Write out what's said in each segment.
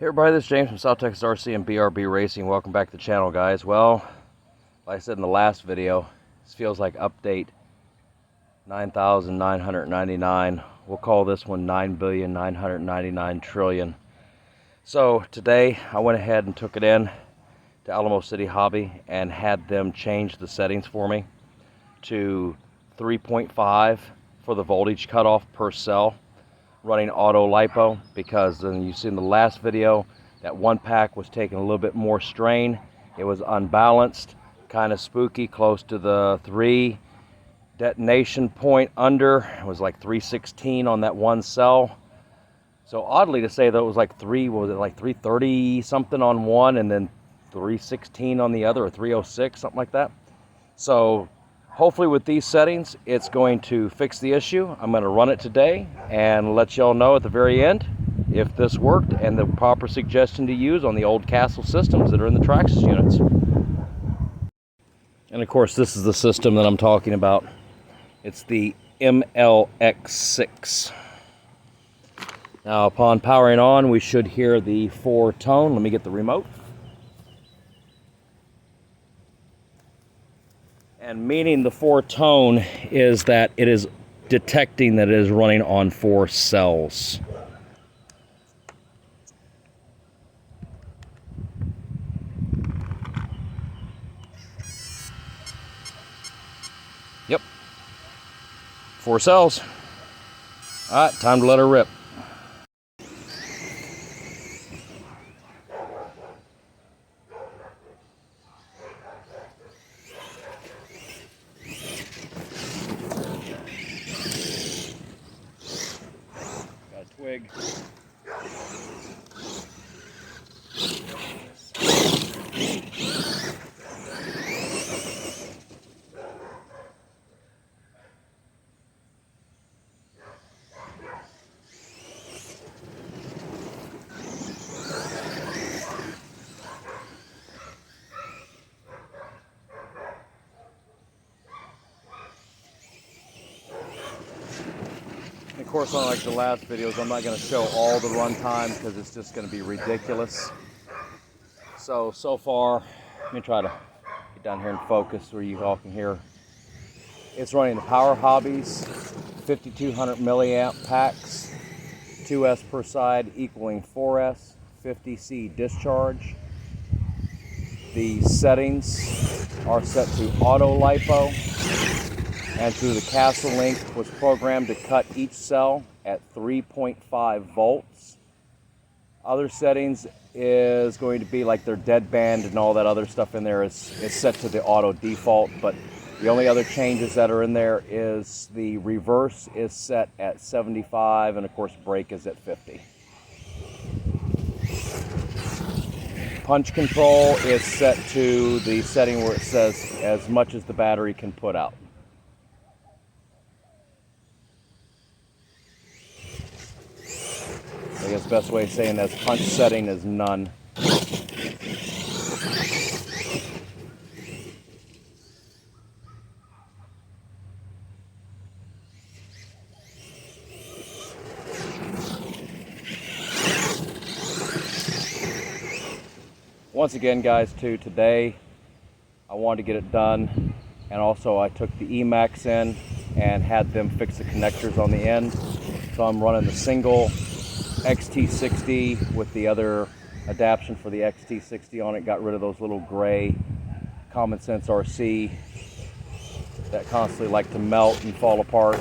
Hey everybody, this is James from South Texas RC and BRB Racing. Welcome back to the channel, guys. Well, like I said in the last video, this feels like update 9,999. We'll call this one 9,999,000,000,000,000. So today I went ahead and took it in to Alamo City Hobby and had them change the settings for me to 3.5 for the voltage cutoff per cell, running auto LiPO, because then you see in the last video that one pack was taking a little bit more strain. It was unbalanced, kind of spooky, close to the 3 detonation point under. It was like 316 on that one cell. So oddly to say that it was like 330 something on one and then 316 on the other, or 306, something like that. So hopefully with these settings, it's going to fix the issue. I'm going to run it today and let y'all know at the very end if this worked and the proper suggestion to use on the old Castle systems that are in the Traxxas units. And of course, this is the system that I'm talking about. It's the MLX6. Now, upon powering on, we should hear the 4-tone. Let me get the remote. And meaning the 4-tone is that it is detecting that it is running on 4 cells. Yep. 4 cells. All right, time to let her rip. Twig. Of course, unlike the last videos, I'm not going to show all the run time because it's just going to be ridiculous. So far, let me try to get down here and focus where you all can hear. It's running the Power Hobbies 5200 milliamp packs, 2S per side equaling 4S, 50C discharge. The settings are set to auto LiPO, and through the Castle link was programmed to cut each cell at 3.5 volts. Other settings is going to be like their deadband and all that other stuff in there is set to the auto default, but the only other changes that are in there is the reverse is set at 75 and of course brake is at 50. Punch control is set to the setting where it says as much as the battery can put out. I guess the best way of saying that is punch setting is none. Once again, guys, today I wanted to get it done, and also I took the E-Max in and had them fix the connectors on the end. So I'm running the single XT60 with the other adaptation for the XT60 on it. Got rid of those little gray Common Sense RC that constantly like to melt and fall apart.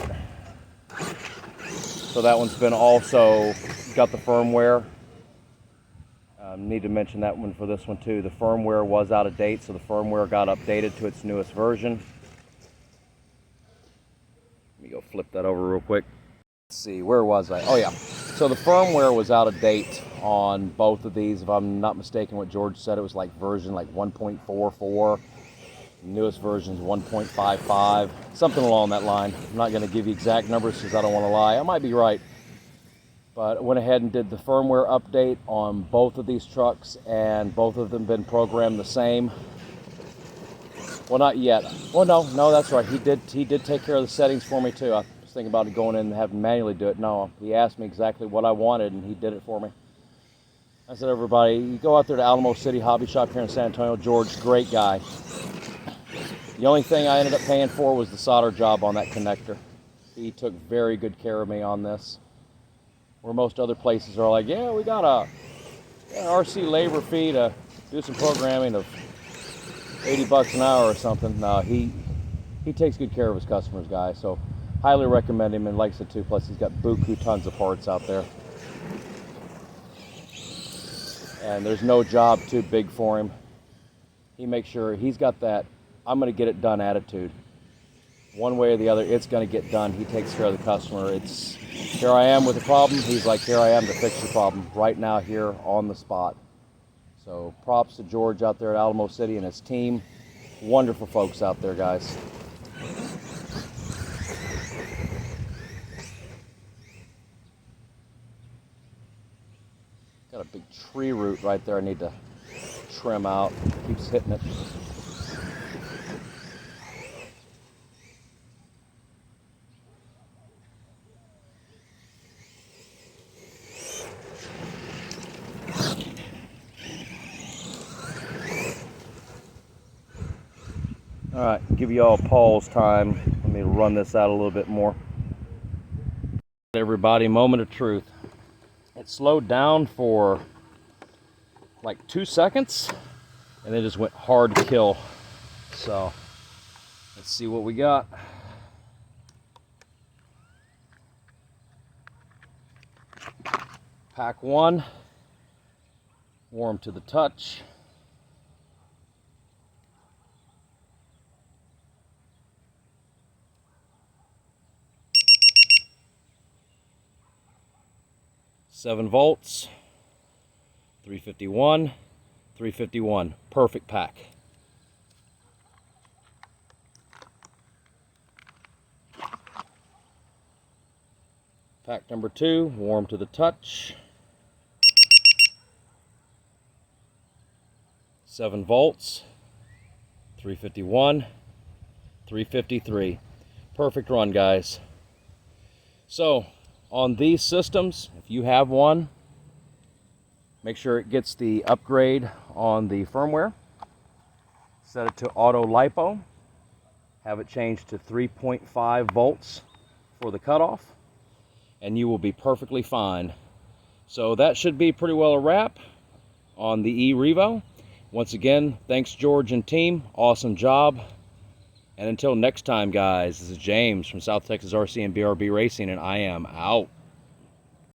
So that one's been also got the firmware. Need to mention that one for this one too. The firmware was out of date, so the firmware got updated to its newest version. Let me go flip that over real quick. Let's see, where was I? Oh yeah. So the firmware was out of date on both of these. If I'm not mistaken, what George said, it was like version like 1.44. Newest version is 1.55, something along that line. I'm not going to give you exact numbers because I don't want to lie. I might be right. But I went ahead and did the firmware update on both of these trucks, and both of them been programmed the same. Well, not yet. Well, no, that's right. He did take care of the settings for me too. I was thinking about going in and having manually do it. No, he asked me exactly what I wanted, and he did it for me. I said, everybody, you go out there to Alamo City Hobby Shop here in San Antonio. George, great guy. The only thing I ended up paying for was the solder job on that connector. He took very good care of me on this. Where most other places are like, yeah, we got an RC labor fee to do some programming of 80 bucks an hour or something. No, he takes good care of his customers, guys. So highly recommend him. And like I said too, plus he's got buku tons of parts out there. And there's no job too big for him. He makes sure he's got that I'm going to get it done attitude. One way or the other, it's going to get done. He takes care of the customer. It's, here I am with a problem. He's like, here I am to fix your problem right now here on the spot. So props to George out there at Alamo City and his team. Wonderful folks out there, guys. Got a big tree root right there I need to trim out. Keeps hitting it. All right, give you all pause time. Let me run this out a little bit more. Everybody, moment of truth. It slowed down for like 2 seconds and then just went hard kill. So let's see what we got. Pack 1, warm to the touch. Seven volts, 351, 351, perfect pack. Pack number 2, warm to the touch. 7 volts, 351, 353. Perfect run, guys. So, on these systems, if you have one, make sure it gets the upgrade on the firmware. Set it to auto LiPO. Have it changed to 3.5 volts for the cutoff, and you will be perfectly fine. So that should be pretty well a wrap on the E-Revo. Once again, thanks George and team. Awesome job. And until next time, guys, this is James from South Texas RC and BRB Racing, and I am out.